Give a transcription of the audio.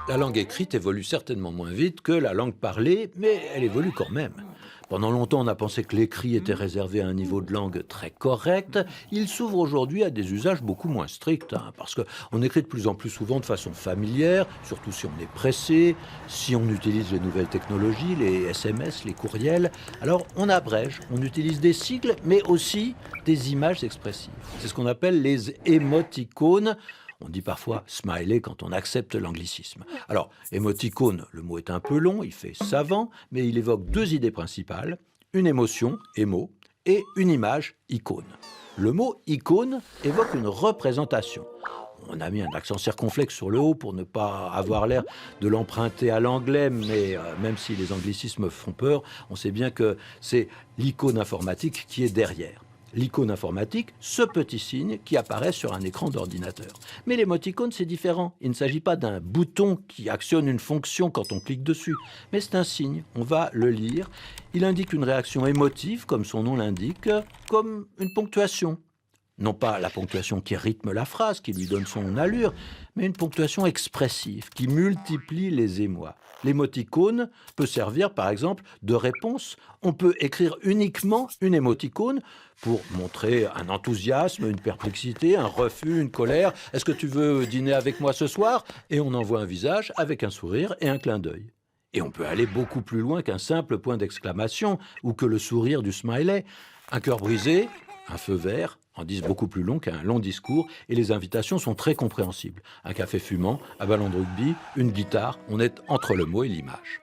La langue écrite évolue certainement moins vite que la langue parlée, mais elle évolue quand même. Pendant longtemps, on a pensé que l'écrit était réservé à un niveau de langue très correct. Il s'ouvre aujourd'hui à des usages beaucoup moins stricts, parce qu'on écrit de plus en plus souvent de façon familière, surtout si on est pressé, si on utilise les nouvelles technologies, les SMS, les courriels. Alors on abrège, on utilise des sigles, mais aussi des images expressives. C'est ce qu'on appelle les émoticônes. On dit parfois smiley quand on accepte l'anglicisme. Alors, émoticône, le mot est un peu long, il fait savant, mais il évoque deux idées principales, une émotion, émo, et une image, icône. Le mot icône évoque une représentation. On a mis un accent circonflexe sur le haut pour ne pas avoir l'air de l'emprunter à l'anglais, mais même si les anglicismes font peur, on sait bien que c'est l'icône informatique qui est derrière. L'icône informatique, ce petit signe qui apparaît sur un écran d'ordinateur. Mais l'émoticône, c'est différent. Il ne s'agit pas d'un bouton qui actionne une fonction quand on clique dessus, mais c'est un signe. On va le lire. Il indique une réaction émotive, comme son nom l'indique, comme une ponctuation. Non pas la ponctuation qui rythme la phrase, qui lui donne son allure, mais une ponctuation expressive qui multiplie les émois. L'émoticône peut servir par exemple de réponse. On peut écrire uniquement une émoticône pour montrer un enthousiasme, une perplexité, un refus, une colère. Est-ce que tu veux dîner avec moi ce soir? Et on envoie un visage avec un sourire et un clin d'œil. Et on peut aller beaucoup plus loin qu'un simple point d'exclamation ou que le sourire du smiley. Un cœur brisé, un feu vert en disent beaucoup plus long qu'un long discours et les invitations sont très compréhensibles. Un café fumant, un ballon de rugby, une guitare, on est entre le mot et l'image.